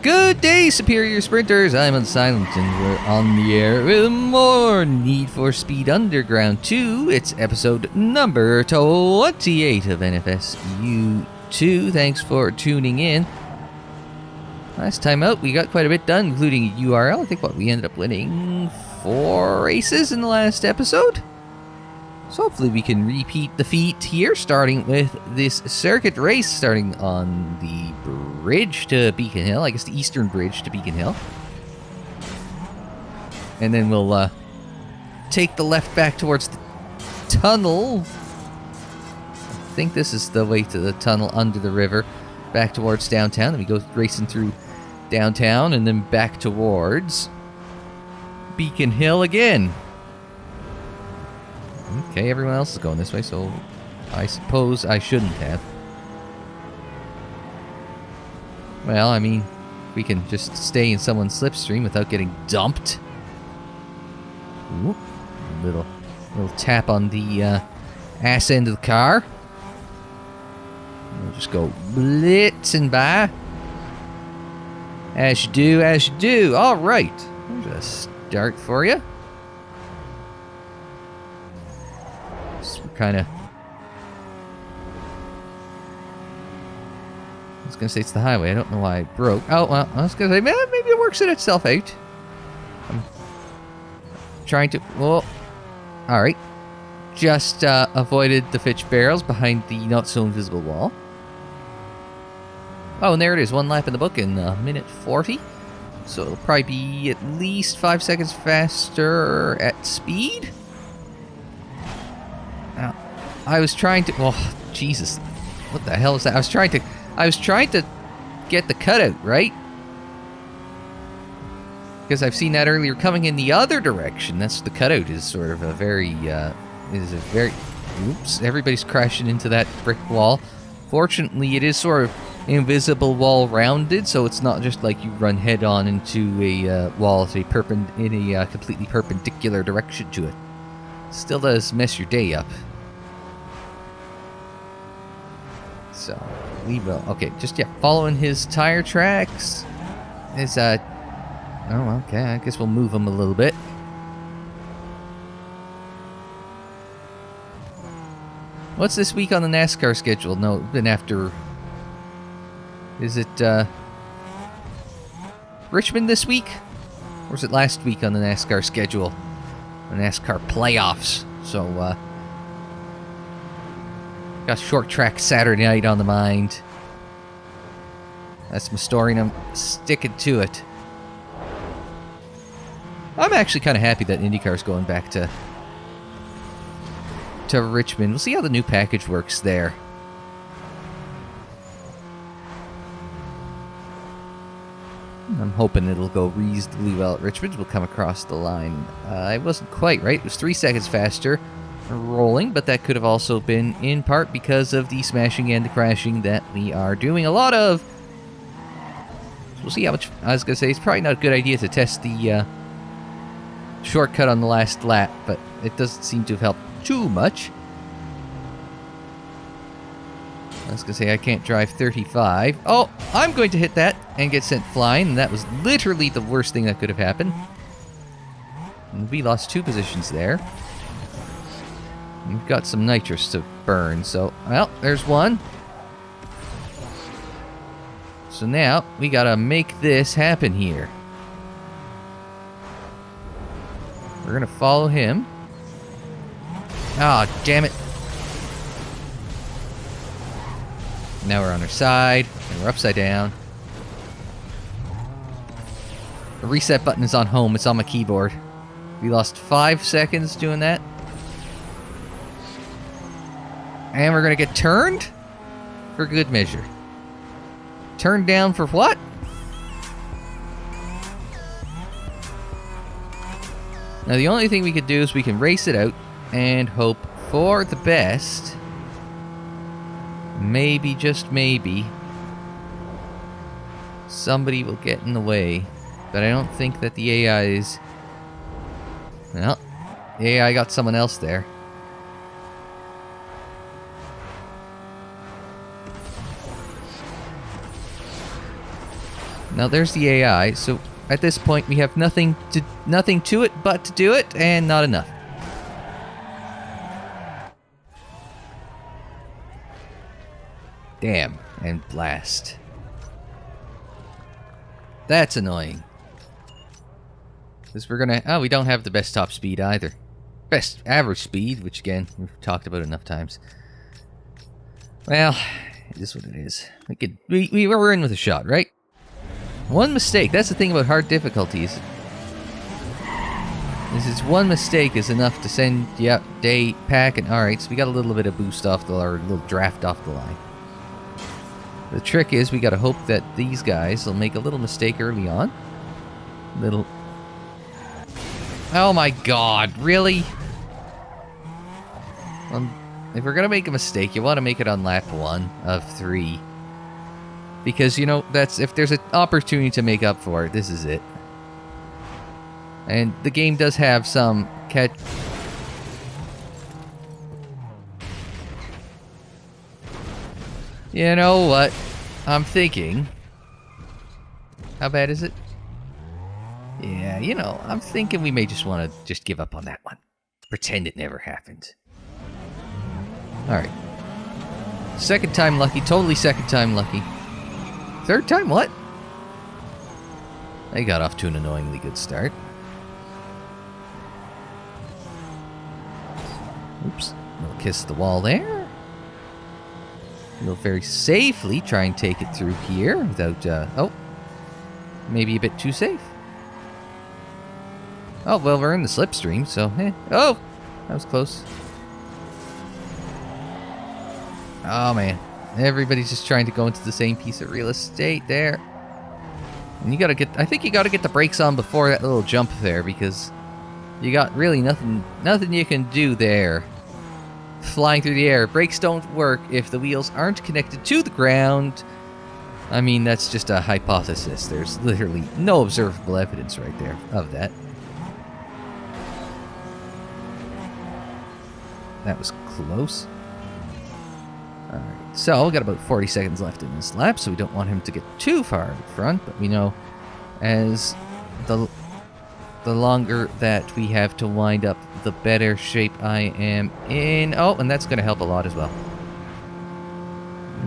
Good day, Superior Sprinters. I'm Unsilent, and we're on the air with more Need for Speed Underground 2. It's episode number 28 of NFSU 2. Thanks for tuning in. Last time out, we got quite a bit done, including a URL. I think we ended up winning 4 races in the last episode. So hopefully we can repeat the feat here, starting with this circuit race, starting on the bridge to Beacon Hill. I guess the eastern bridge to Beacon Hill. And then we'll take the left back towards the tunnel. I think this is the way to the tunnel under the river, back towards downtown. Then we go racing through downtown and then back towards Beacon Hill again. Okay, everyone else is going this way, so I suppose I shouldn't have. Well, I mean, we can just stay in someone's slipstream without getting dumped. Ooh, little tap on the ass end of the car. We'll just go blitzing by. As you do, as you do. All right, there's a start for you. Kind of. I was gonna say it's the highway. I don't know why I broke. Oh well, I was gonna say maybe it works itself out. I'm trying to. Well, all right. Just avoided the Fitch barrels behind the not so invisible wall. Oh, and there it is. 1 lap in the book in minute 40. So it'll probably be at least 5 seconds faster at speed. I was trying to. Oh, Jesus! What the hell is that? I was trying to get the cutout right, because I've seen that earlier coming in the other direction. That's the cutout is sort of a very. Oops! Everybody's crashing into that brick wall. Fortunately, it is sort of invisible wall rounded, so it's not just like you run head on into a wall in a completely perpendicular direction to it. Still does mess your day up. So, we will. Okay, just, following his tire tracks. Is, oh, okay, I guess we'll move him a little bit. What's this week on the NASCAR schedule? No, been after. Is it, Richmond this week? Or was it last week on the NASCAR schedule? The NASCAR playoffs. So, got short track Saturday night on the mind. That's my story, and I'm sticking to it. I'm actually kind of happy that IndyCar's going back to Richmond. We'll see how the new package works there. I'm hoping it'll go reasonably well at Richmond. We'll come across the line. I wasn't quite right. It was 3 seconds faster rolling, but that could have also been in part because of the smashing and the crashing that we are doing a lot of. So we'll see how much. I was going to say it's probably not a good idea to test the shortcut on the last lap, but it doesn't seem to have helped too much. I was going to say I can't drive 35. Oh, I'm going to hit that and get sent flying, and that was literally the worst thing that could have happened. And we lost 2 positions there. We've got some nitrous to burn, so, well, there's one. So now, we gotta make this happen here. We're gonna follow him. Ah, oh, damn it. Now we're on our side, and we're upside down. The reset button is on home, it's on my keyboard. We lost 5 seconds doing that. And we're going to get turned for good measure. Turned down for what? Now the only thing we could do is we can race it out and hope for the best. Maybe, just maybe, somebody will get in the way. But I don't think that the AI is... Well, the AI got someone else there. Now there's the AI, so at this point we have nothing to it but to do it, and not enough. Damn, and blast. That's annoying. Because we're gonna... Oh, we don't have the best top speed either. Best average speed, which again, we've talked about enough times. Well, it is what it is. We were in with a shot, right? One mistake. That's the thing about hard difficulties. Is one mistake is enough to send you up day pack, and alright, so we got a little bit of boost off the... or a little draft off the line. The trick is we gotta hope that these guys will make a little mistake early on. Little... Oh my god, really? If we're gonna make a mistake, you want to make it on lap 1 of 3. Because, you know, that's... if there's an opportunity to make up for it, this is it. And the game does have some catch... You know what? I'm thinking... How bad is it? Yeah, you know, I'm thinking we may just want to just give up on that one. Pretend it never happened. Alright. Second time lucky. Totally second time lucky. Third time what? They got off to an annoyingly good start. Oops. Little kiss the wall there. We'll very safely try and take it through here without, oh. Maybe a bit too safe. Oh, well, we're in the slipstream, so, eh. Oh! That was close. Oh, man. Everybody's just trying to go into the same piece of real estate there. And you gotta get... I think you gotta get the brakes on before that little jump there, because you got really nothing you can do there. Flying through the air. Brakes don't work if the wheels aren't connected to the ground. I mean, that's just a hypothesis. There's literally no observable evidence right there of that. That was close. Alright, so we've got about 40 seconds left in this lap, so we don't want him to get too far in front, but we know as the longer that we have to wind up, the better shape I am in. Oh, and that's going to help a lot as well.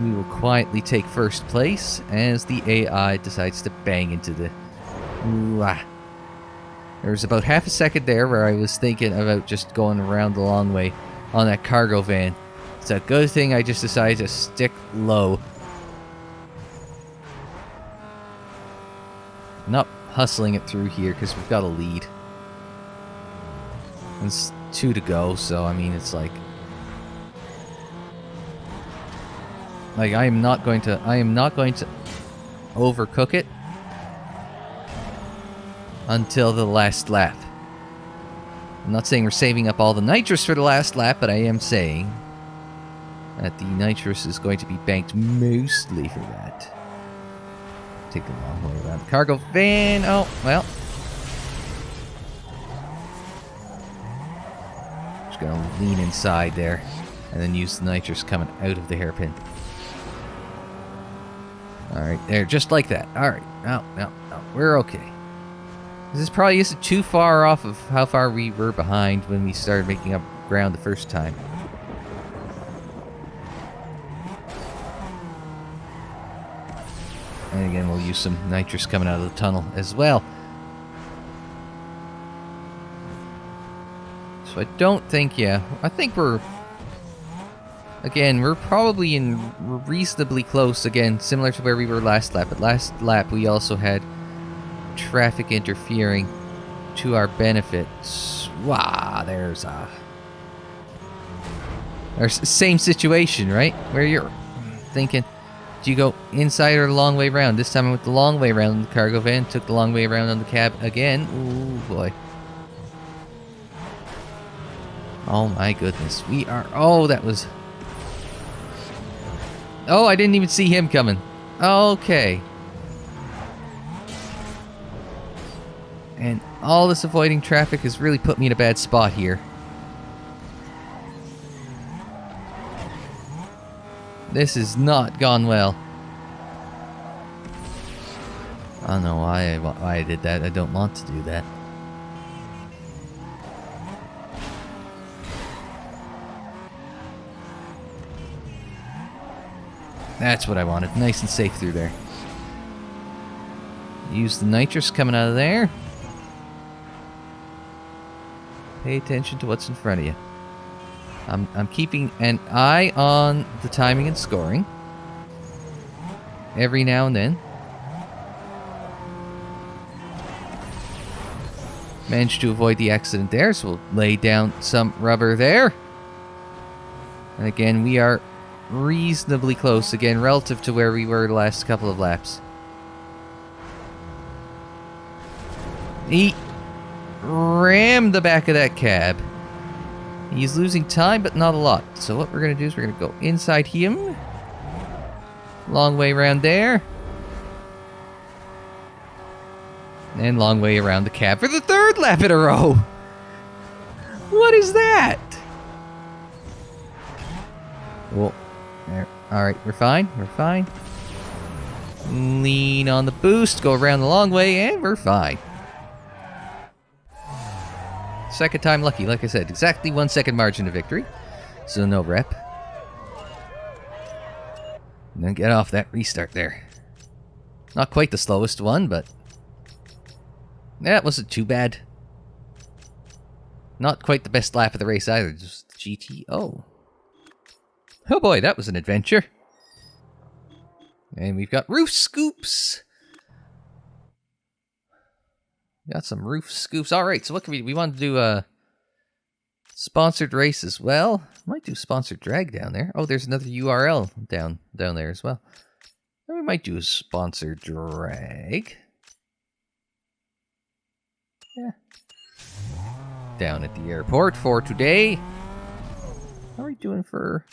We will quietly take first place as the AI decides to bang into the... Ooh, ah. There was about half a second there where I was thinking about just going around the long way on that cargo van. It's a good thing I just decided to stick low. Not hustling it through here because we've got a lead. It's 2 to go, so I mean it's like I am not going to overcook it until the last lap. I'm not saying we're saving up all the nitrous for the last lap, but I am saying that the nitrous is going to be banked mostly for that. Take the long way around the cargo van. Oh, well. Just gonna lean inside there and then use the nitrous coming out of the hairpin. Alright, there, just like that. Alright, no, we're okay. This probably isn't too far off of how far we were behind when we started making up ground the first time. And again, we'll use some nitrous coming out of the tunnel as well. So I don't think, yeah, I think we're... Again, we're probably reasonably close, again, similar to where we were last lap. But last lap, we also had traffic interfering to our benefit. Wow, there's a... Same situation, right? Where you're thinking, do you go inside or the long way around? This time I went the long way around on the cargo van, took the long way around on the cab again. Ooh, boy. Oh my goodness. We are... Oh, that was... Oh, I didn't even see him coming. Okay. And all this avoiding traffic has really put me in a bad spot here. This has not gone well. I don't know why I did that. I don't want to do that. That's what I wanted. Nice and safe through there. Use the nitrous coming out of there. Pay attention to what's in front of you. I'm keeping an eye on the timing and scoring. Every now and then. Managed to avoid the accident there, so we'll lay down some rubber there. And again, we are reasonably close, again, relative to where we were the last couple of laps. He rammed the back of that cab. He's losing time, but not a lot. So what we're going to do is we're going to go inside him. Long way around there. And long way around the cab for the third lap in a row. What is that? Well, there. Alright, we're fine. We're fine. Lean on the boost. Go around the long way, and we're fine. Second time lucky, like I said. Exactly 1 second margin of victory. So no rep. And then get off that restart there. Not quite the slowest one, but... that wasn't too bad. Not quite the best lap of the race either. Just GTO. Oh boy, that was an adventure. And we've got roof scoops. Got some roof scoops. Alright, so what can we want to do a sponsored race as well. Might do sponsored drag down there. Oh, there's another URL down there as well. And we might do a sponsored drag. Yeah. Down at the airport for today. How are we doing for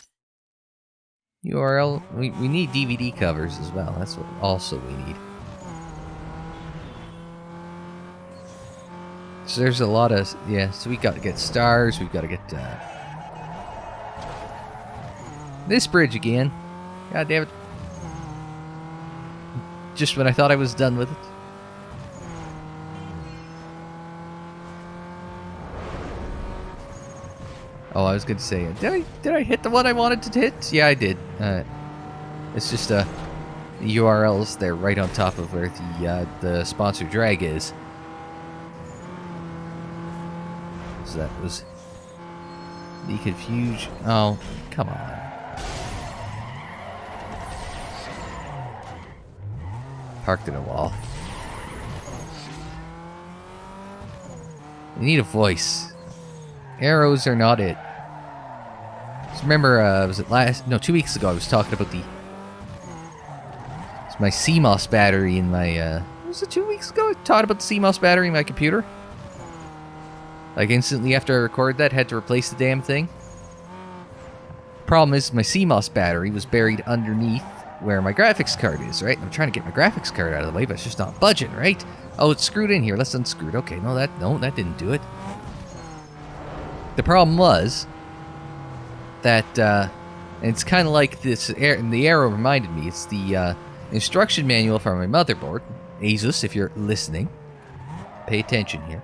URL? We need DVD covers as well. That's what also we need. So there's a lot of... yeah, so we got to get stars. We've got to get... this bridge again. God damn it. Just when I thought I was done with it. Oh, I was going to say, did I hit the one I wanted to hit? Yeah, I did. It's just the URLs there right on top of where the sponsored drag is. So that was the confusion. Oh, come on. Parked in a wall. You need a voice. Arrows are not it. Just remember, was it 2 weeks ago I was talking about it's my CMOS battery in my, was it 2 weeks ago? I talked about the CMOS battery in my computer. Like, instantly after I recorded that, had to replace the damn thing. Problem is, my CMOS battery was buried underneath where my graphics card is, right? I'm trying to get my graphics card out of the way, but it's just not budging, right? Oh, it's screwed in here. Let's unscrew it. Okay, no, that didn't do it. The problem was that, it's kind of like this, and the arrow reminded me, it's the instruction manual for my motherboard. Asus, if you're listening, pay attention here.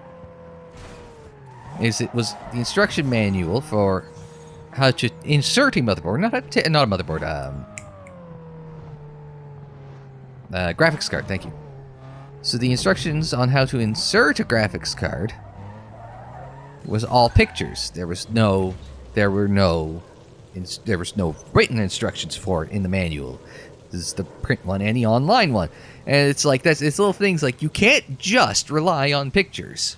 It was the instruction manual for how to insert a motherboard, not a motherboard, graphics card, thank you. So the instructions on how to insert a graphics card was all pictures. There was no written instructions for it in the manual. This is the print one and the online one. And it's like, it's little things like, you can't just rely on pictures.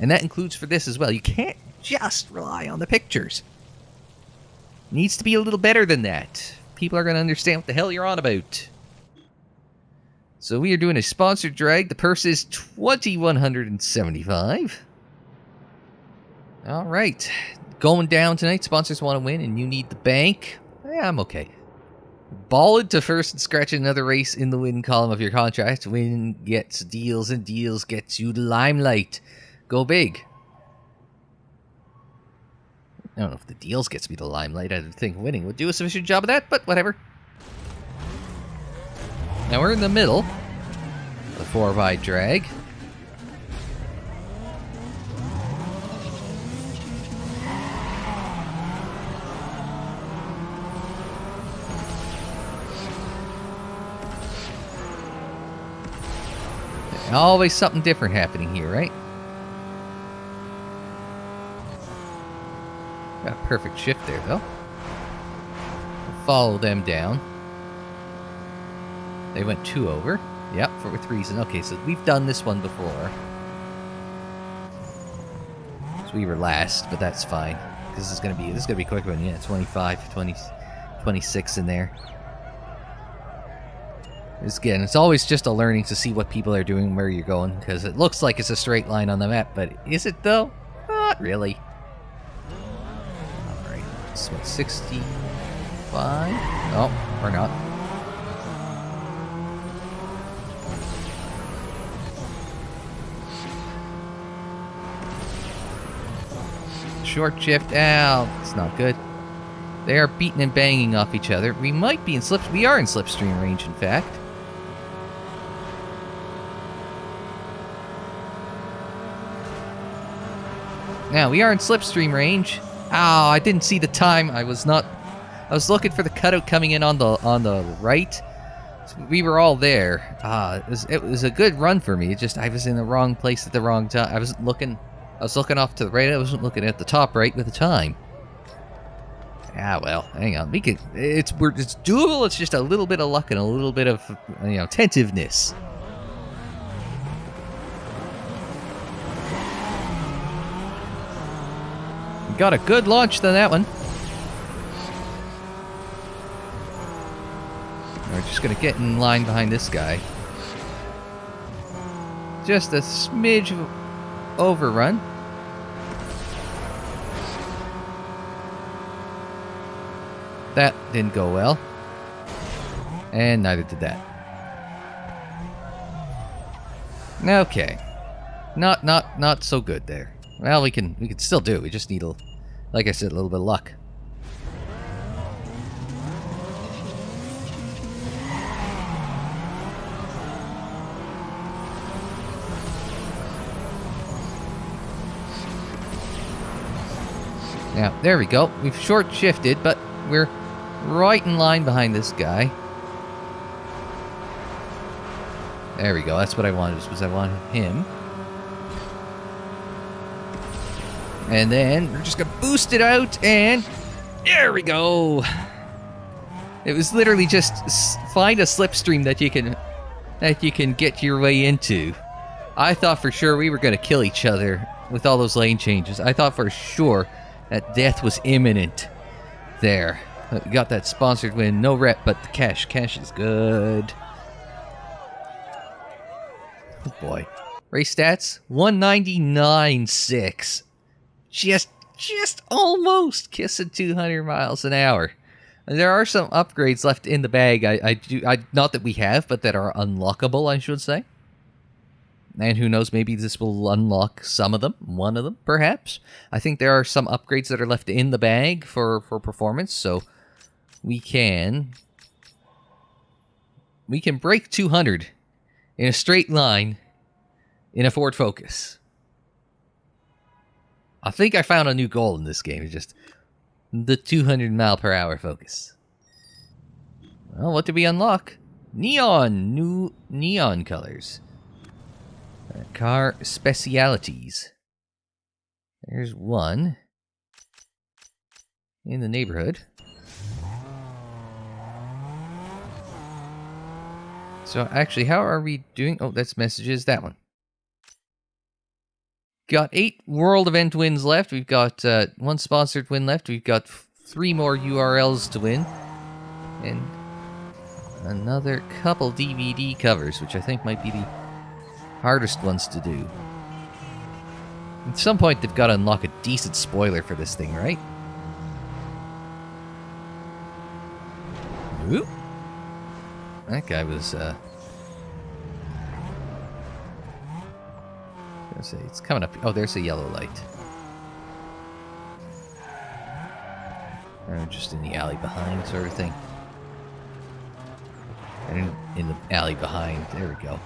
And that includes for this as well. You can't just rely on the pictures. It needs to be a little better than that. People are going to understand what the hell you're on about. So we are doing a sponsored drag. The purse is $2,175. All right. Going down tonight. Sponsors want to win and you need the bank. Yeah, I'm okay. Ball into first and scratch another race in the win column of your contract. Win gets deals and deals gets you the limelight. Go big. I don't know if the deals gets me the limelight. I think winning would do a sufficient job of that, but whatever. Now we're in the middle of 4x drag. Always something different happening here, right? Got a perfect shift there, though. Follow them down. They went 2 over. Yep, with reason. Okay, so we've done this one before. So we were last, but that's fine. This is gonna be a quick one. Yeah, 25, 20, 26 in there. Again, it's always just a learning to see what people are doing, where you're going, because it looks like it's a straight line on the map, but is it though? Not really. Alright, so 65? Oh, or not. Short shift out. It's not good. They are beating and banging off each other. We might be in we are in slipstream range, in fact. Now, we are in slipstream range. Oh, I didn't see the time. I was looking for the cutout coming in on the right. So we were all there. It was a good run for me. It just, I was in the wrong place at the wrong time. I was looking off to the right. I wasn't looking at the top right with the time. Ah, well, hang on. It's doable. It's just a little bit of luck and a little bit of, tentativeness. Got a good launch on that one. We're just gonna get in line behind this guy. Just a smidge of overrun. That didn't go well. And neither did that. Okay. Not so good there. Well, we can still do it. We just need like I said, a little bit of luck. Now, there we go. We've short shifted, but we're right in line behind this guy. There we go. That's what I wanted. Was I wanted him. And then we're just gonna boost it out, and there we go. It was literally just find a slipstream that you can get your way into. I thought for sure we were gonna kill each other with all those lane changes. I thought for sure that death was imminent there. But we got that sponsored win, no rep, but the cash. Cash is good. Oh boy. Race stats 199.6. Just almost kissing 200 miles an hour. And there are some upgrades left in the bag. I not that we have, but that are unlockable, I should say. And who knows, maybe this will unlock some of them, one of them, perhaps. I think there are some upgrades that are left in the bag for performance, so we can break 200 in a straight line in a Ford Focus. I think I found a new goal in this game. It's just the 200 mile per hour Focus. Well, what did we unlock? New neon colors. Car specialities. There's one in the neighborhood. So actually, how are we doing? Oh, that's messages. That one. Got 8 world event wins left. We've got 1 sponsored win left. We've got 3 more URLs to win. And another couple DVD covers, which I think might be the hardest ones to do. At some point, they've got to unlock a decent spoiler for this thing, right? Ooh. That guy was, say it's coming up. Oh, there's a yellow light. Or just in the alley behind, sort of thing. And in the alley behind. There we go.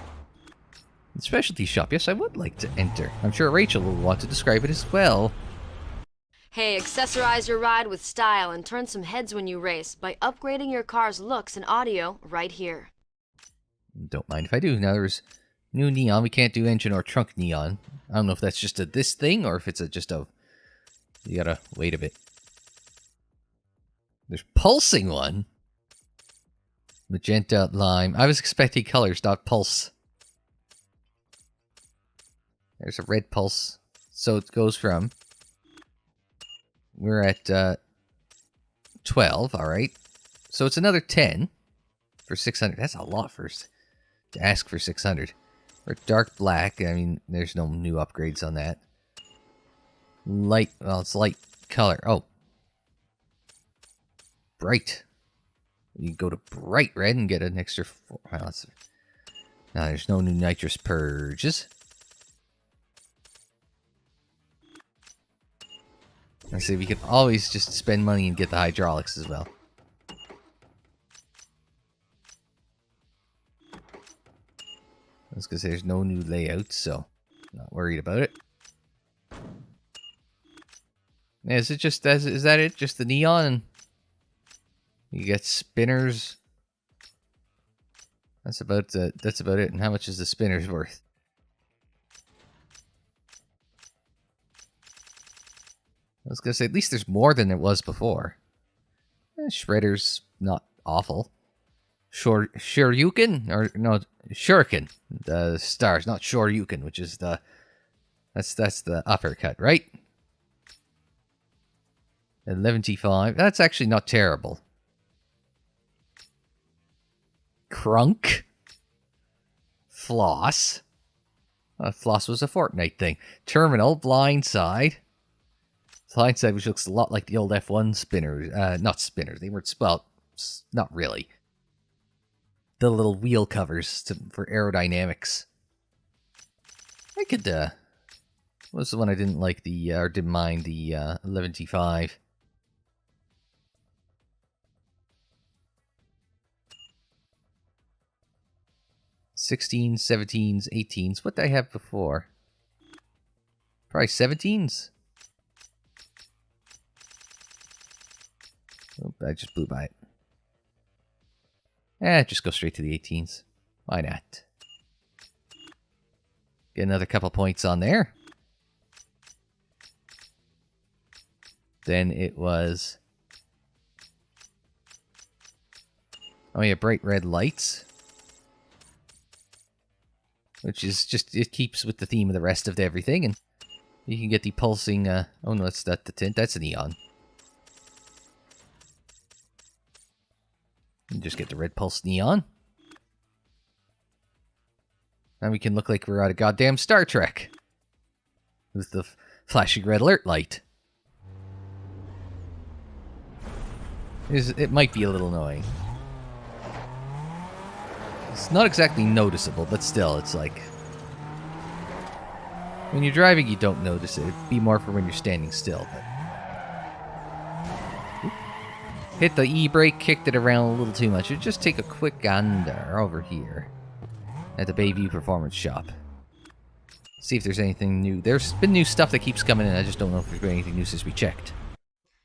Specialty shop. Yes, I would like to enter. I'm sure Rachel will want to describe it as well. Hey, accessorize your ride with style and turn some heads when you race by upgrading your car's looks and audio right here. Don't mind if I do. Now there's new neon. We can't do engine or trunk neon. I don't know if that's just a this thing or if it's just a... You gotta wait a bit. There's pulsing one. Magenta, lime. I was expecting colors, not pulse. There's a red pulse. So it goes from... We're at 12, alright. So it's another 10 for 600. That's a lot to ask for 600. Or dark black. I mean, there's no new upgrades on that. Light, well, it's light color. Oh. Bright. You can go to bright red and get an extra 4. Well, now, there's no new nitrous purges. I say we can always just spend money and get the hydraulics as well. That's because there's no new layouts, so not worried about it. Yeah, is it just is that it? Just the neon? You get spinners. That's about it. And how much is the spinners worth? I was gonna say, at least there's more than there was before. Shredder's not awful. Shoryuken? Or, no, Shuriken. The stars, not Shoryuken, which is the... That's the uppercut, right? 11T5. That's actually not terrible. Crunk. Floss. Floss was a Fortnite thing. Terminal, blindside. Blindside, which looks a lot like the old F1 spinners. Not spinners. They weren't, well, not really. The little wheel covers for aerodynamics. I could, what was the one I didn't like? Or didn't mind? The 11T5. '16s, 17s, 18s. What did I have before? Probably 17s. Oh, I just blew by it. Just go straight to the 18s. Why not? Get another couple points on there. Then it was... Oh yeah, bright red lights. Which is just, it keeps with the theme of the rest of everything. And you can get the pulsing, oh no, that's not the tint, that's a neon. And just get the red pulse neon. Now we can look like we're out of goddamn Star Trek. With the flashing red alert light. It might be a little annoying. It's not exactly noticeable, but still, it's like... When you're driving, you don't notice it. It'd be more for when you're standing still, but... Hit the E-brake, kicked it around a little too much. It'd just take a quick gander over here. At the Bayview Performance Shop. See if there's anything new. There's been new stuff that keeps coming in. I just don't know if there's been anything new since we checked.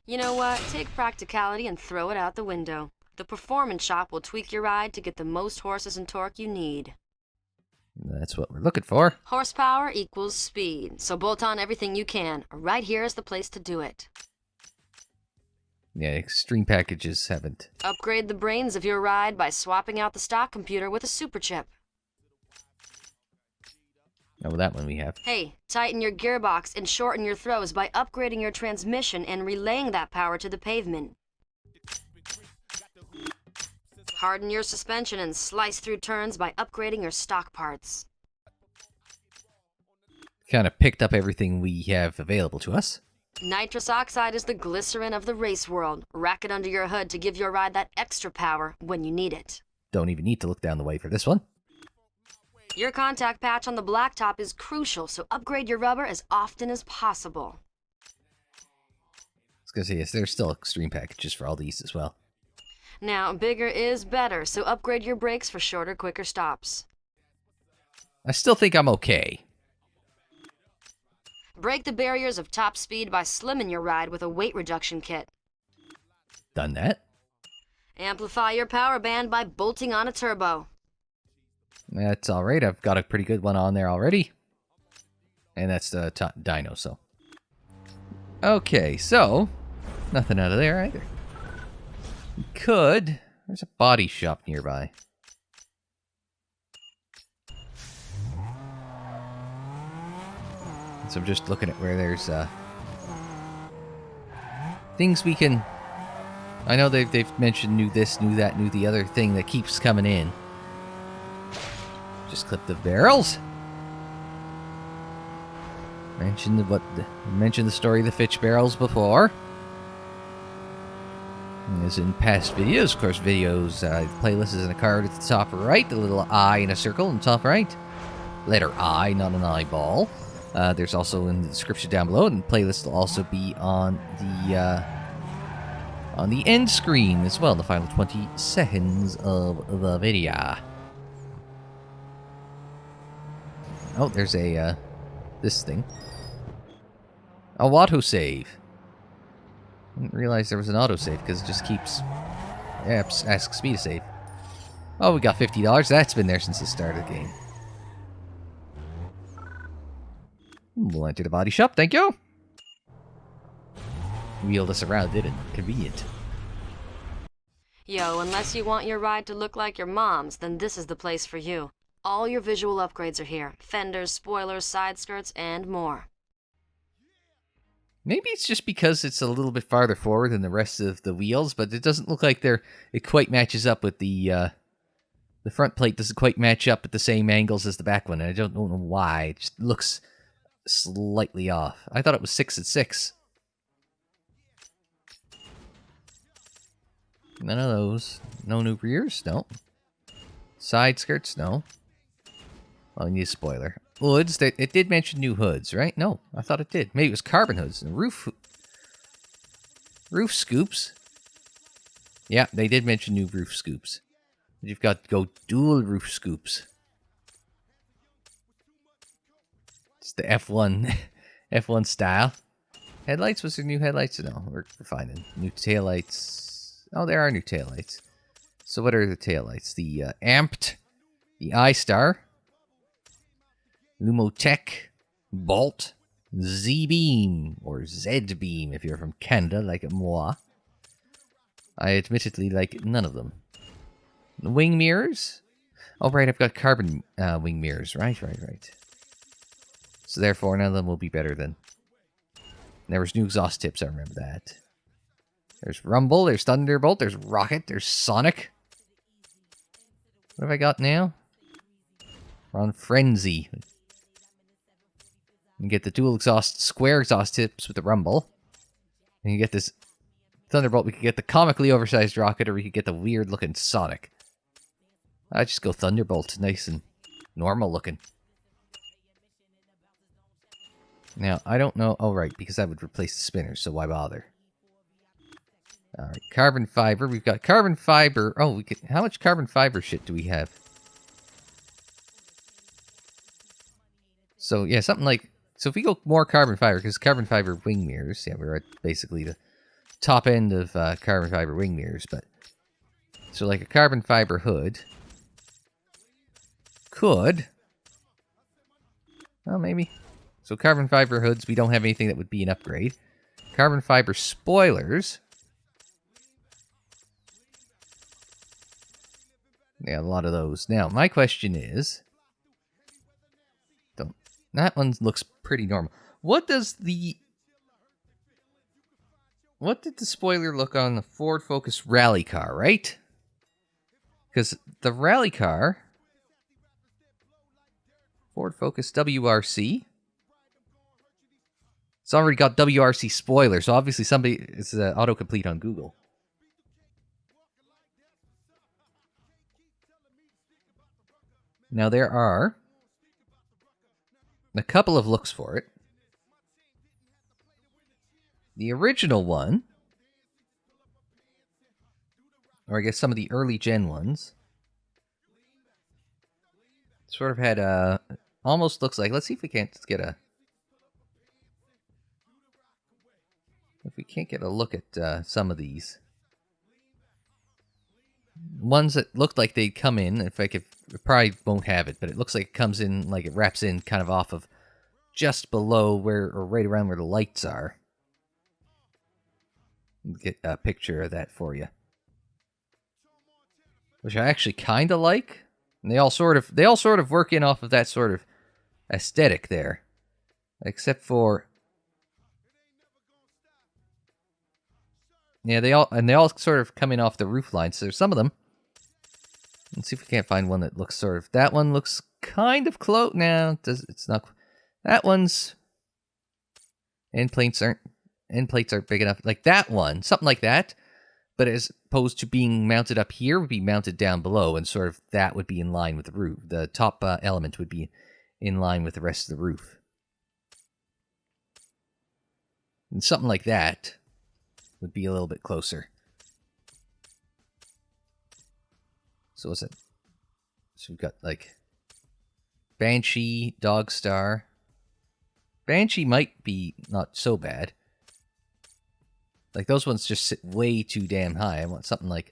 You know what? Take practicality and throw it out the window. The Performance Shop will tweak your ride to get the most horses and torque you need. That's what we're looking for. Horsepower equals speed, so bolt on everything you can. Right here is the place to do it. Yeah, extreme packages haven't. Upgrade the brains of your ride by swapping out the stock computer with a super chip. Oh, well, that one we have. Hey, tighten your gearbox and shorten your throws by upgrading your transmission and relaying that power to the pavement. Harden your suspension and slice through turns by upgrading your stock parts. Kind of picked up everything we have available to us. Nitrous oxide is the glycerin of the race world. Rack it under your hood to give your ride that extra power when you need it. Don't even need to look down the way for this one. Your contact patch on the blacktop is crucial, so upgrade your rubber as often as possible. I was going to say, yes, there's still extreme packages for all these as well. Now, bigger is better, so upgrade your brakes for shorter, quicker stops. I still think I'm okay. Break the barriers of top speed by slimming your ride with a weight reduction kit. Done that. Amplify your power band by bolting on a turbo. That's alright. I've got a pretty good one on there already. And that's the dyno, so. Okay, so. Nothing out of there either. We could. There's a body shop nearby. So I'm just looking at where there's things we can. I know they've mentioned new this, new that, new the other thing that keeps coming in. Just clip the barrels. Mentioned the story of the Fitch barrels before. As in past videos, of course, videos playlist is in a card at the top right, the little eye in a circle in the top right. Letter I, not an eyeball. There's also in the description down below, and the playlist will also be on the end screen as well, the final 20 seconds of the video. Oh, there's a this thing. Oh, autosave. Didn't realize there was an autosave because it just keeps asks me to save. Oh, we got $50. That's been there since the start of the game. We'll enter the body shop, thank you. Wheeled us around, didn't it? Convenient. Yo, unless you want your ride to look like your mom's, then this is the place for you. All your visual upgrades are here. Fenders, spoilers, side skirts, and more. Maybe it's just because it's a little bit farther forward than the rest of the wheels, but it doesn't look like it quite matches up with the front plate doesn't quite match up at the same angles as the back one. And I don't know why. It just looks slightly off. I thought it was 6 and 6. None of those. No new rears? No. Side skirts? No. Oh, we need a spoiler. Hoods? It did mention new hoods, right? No, I thought it did. Maybe it was carbon hoods. And roof scoops. Yeah, they did mention new roof scoops. You've got to go dual roof scoops. It's the F1 F1 style. Headlights? Was there new headlights? No, we're finding new taillights. Oh, there are new taillights. So what are the taillights? The Amped, the iStar, Lumotech, Bolt, Z-Beam, or Z-Beam if you're from Canada, like moi. I admittedly like none of them. The wing mirrors? Oh, right, I've got carbon wing mirrors. Right. So therefore, none of them will be better than... There was new exhaust tips, I remember that. There's Rumble, there's Thunderbolt, there's Rocket, there's Sonic. What have I got now? We're on Frenzy. You get the dual exhaust, square exhaust tips with the Rumble. And you get this Thunderbolt. We could get the comically oversized Rocket, or we could get the weird looking Sonic. I just go Thunderbolt, nice and normal looking. Now, I don't know... Oh, right, because that would replace the spinners, so why bother? Alright, carbon fiber. We've got carbon fiber. Oh, we could... How much carbon fiber shit do we have? So, yeah, something like... So if we go more carbon fiber, because carbon fiber wing mirrors... Yeah, we're at basically the top end of carbon fiber wing mirrors, but... So, like a carbon fiber hood... Could... Well, maybe... So carbon fiber hoods, we don't have anything that would be an upgrade. Carbon fiber spoilers. Yeah, a lot of those. Now, my question is... That one looks pretty normal. What did the spoiler look on the Ford Focus rally car, right? Because the rally car... Ford Focus WRC... It's already got WRC spoiler, so obviously it's autocomplete on Google. Now there are a couple of looks for it. The original one, or I guess some of the early gen ones, Sort of had a... Almost looks like... Let's see if we can't get a... If we can't get a look at some of these. Ones that looked like they'd come in, if I could... It probably won't have it, but it looks like it comes in, like it wraps in kind of off of just below where, or right around where the lights are. Get a picture of that for you. Which I actually kind of like. And they all sort of work in off of that sort of aesthetic there. Except for... Yeah, they all sort of come in off the roof line. So there's some of them. Let's see if we can't find one that looks sort of... That one looks kind of close. No, it's not... That one's... End plates aren't big enough. Like that one, something like that. But as opposed to being mounted up here, would be mounted down below, and sort of that would be in line with the roof. The top element would be in line with the rest of the roof. And something like that would be a little bit closer. So what's it? So we've got like Banshee, Dogstar. Banshee might be not so bad. Like, those ones just sit way too damn high. I want something like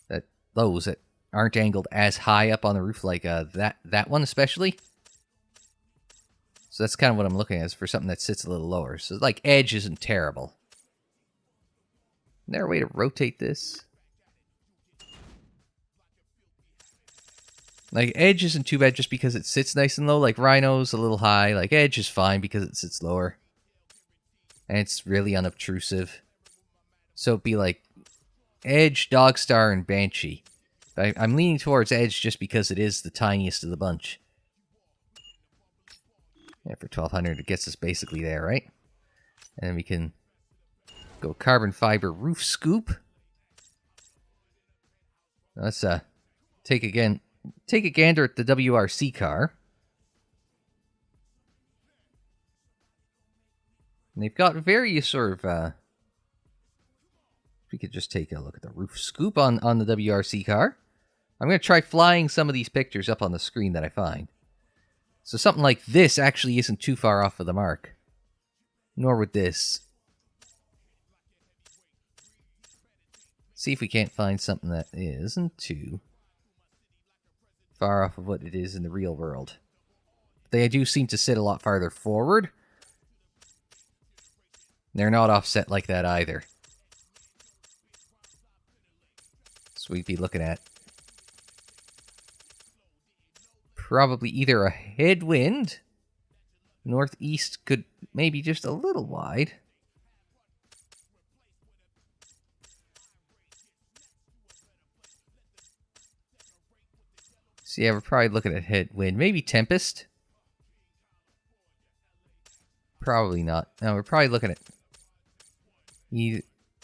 that. Those that aren't angled as high up on the roof, like that one especially. So that's kind of what I'm looking at, is for something that sits a little lower. So, like, edge isn't terrible. Is there a way to rotate this? Like, edge isn't too bad just because it sits nice and low. Like, Rhino's a little high. Like, edge is fine because it sits lower. And it's really unobtrusive. So it'd be like Edge, Dogstar, and Banshee. I'm leaning towards Edge just because it is the tiniest of the bunch. Yeah, for 1200 it gets us basically there, right? And then we can go carbon fiber roof scoop. Let's take a gander at the WRC car. And they've got various sort of, we could just take a look at the roof scoop on the WRC car. I'm going to try flying some of these pictures up on the screen that I find. So something like this actually isn't too far off of the mark. Nor would this. See if we can't find something that isn't too far off of what it is in the real world. They do seem to sit a lot farther forward. They're not offset like that either. So we'd be looking at probably either a headwind. Northeast could maybe just a little wide. So yeah, we're probably looking at headwind. Maybe Tempest. Probably not. No, we're probably looking at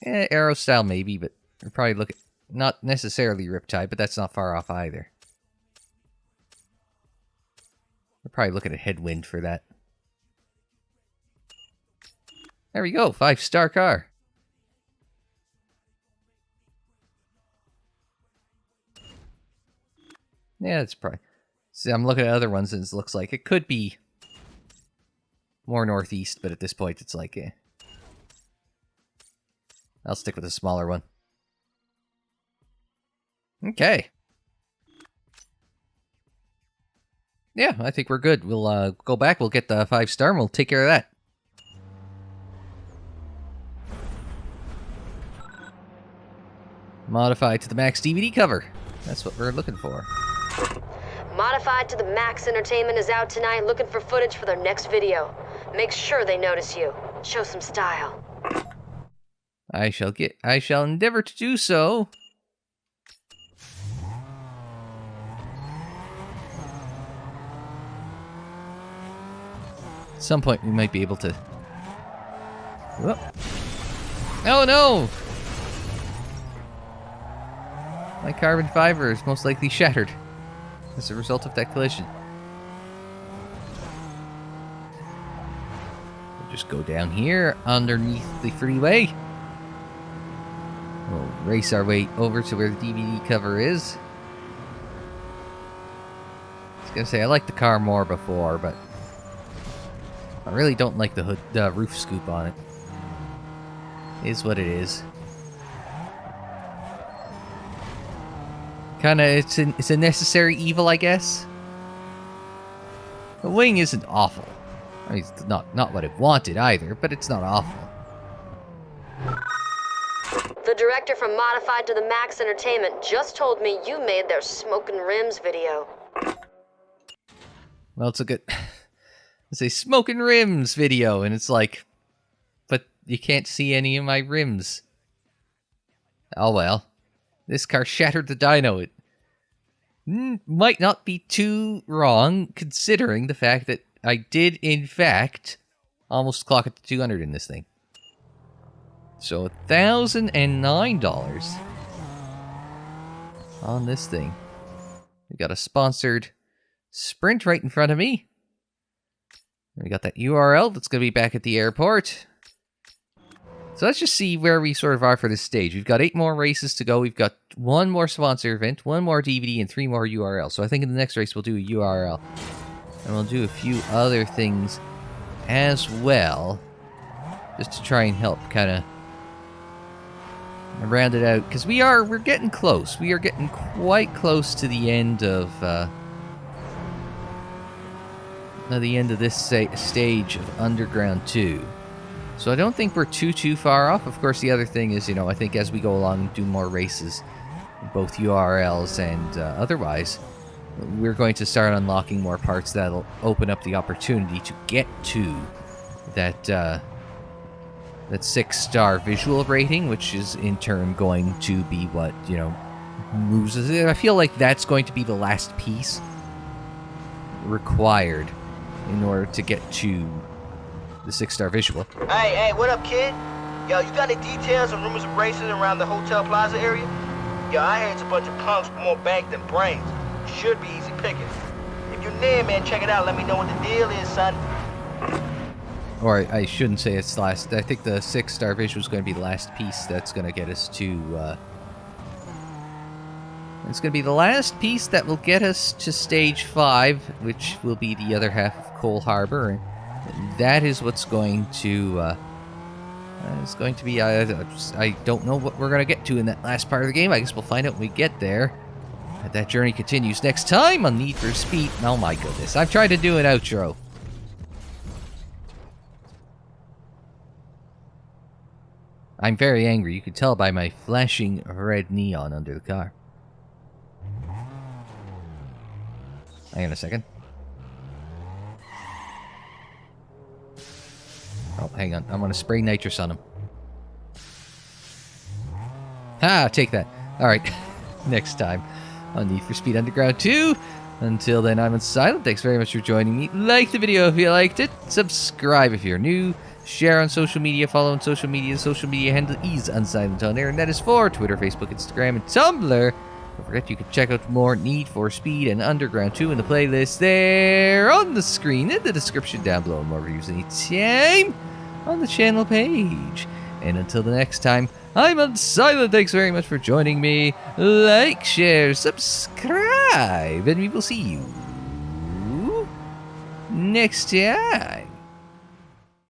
Arrow style maybe, but we're probably looking... Not necessarily Riptide, but that's not far off either. We're probably looking at Headwind for that. There we go, 5-star car. Yeah, that's probably... See, I'm looking at other ones and it looks like it could be more northeast, but at this point it's like, eh. I'll stick with a smaller one. Okay. Yeah, I think we're good. We'll go back, we'll get the 5-star, and we'll take care of that. Modified to the max DVD cover. That's what we're looking for. Modified to the Max Entertainment is out tonight looking for footage for their next video. Make sure they notice you. Show some style. I shall endeavor to do so. At some point we might be able to... Whoop. Oh no! My carbon fiber is most likely shattered as a result of that collision. We'll just go down here underneath the freeway. We'll race our way over to where the DVD cover is. was gonna say, I liked the car more before, but I really don't like the roof scoop on it. Is what it is. Kinda, it's a necessary evil, I guess. The wing isn't awful. I mean, it's not what it wanted either, but it's not awful. The director from Modified to the Max Entertainment just told me you made their Smokin' Rims video. Well, it's a Smokin' Rims video, and it's like, but you can't see any of my rims. Oh well. This car shattered the dyno. It might not be too wrong, considering the fact that I did, in fact, almost clock it to 200 in this thing. So $1,009 on this thing. We got a sponsored Sprint right in front of me. We got that URL that's going to be back at the airport. So let's just see where we sort of are for this stage. We've got 8 more races to go. We've got 1 more sponsor event, 1 more DVD, and 3 more URL. So I think in the next race we'll do a URL. And we'll do a few other things as well. Just to try and help kind of round it out. Because we're getting close. We are getting quite close to the end of this stage of Underground 2. So I don't think we're too far off. Of course, the other thing is, I think as we go along and do more races, both URLs and otherwise, we're going to start unlocking more parts that'll open up the opportunity to get to that 6-star visual rating, which is in turn going to be what, moves us. I feel like that's going to be the last piece required in order to get to the 6-star visual. Hey, what up, kid? Yo, you got any details and rumors of races around the Hotel Plaza area? Yo, I heard it's a bunch of punks with more bank than brains. Should be easy pickings. If you're near, man, check it out. Let me know what the deal is, son. Or I shouldn't say it's last. I think the 6-star visual is going to be the last piece that's going to get us to... it's going to be the last piece that will get us to Stage 5, which will be the other half of Cole Harbor. And that is what's going to... it's going to be... I don't know what we're going to get to in that last part of the game. I guess we'll find out when we get there. But that journey continues next time on Need for Speed. Oh my goodness. I've tried to do an outro. I'm very angry. You can tell by my flashing red neon under the car. Hang on a second. Oh, hang on. I'm going to spray nitrous on him. Ah, take that. Alright. Next time on Need for Speed Underground 2. Until then, I'm Unsilent. Thanks very much for joining me. Like the video if you liked it. Subscribe if you're new. Share on social media. Follow on social media. The social media handle is Unsilent on there. And that is for Twitter, Facebook, Instagram, and Tumblr. Don't forget you can check out more Need for Speed and Underground 2 in the playlist there on the screen in the description down below. More reviews anytime on the channel page. And until the next time, I'm Unsilent. Thanks very much for joining me. Like, share, subscribe, and we will see you next time.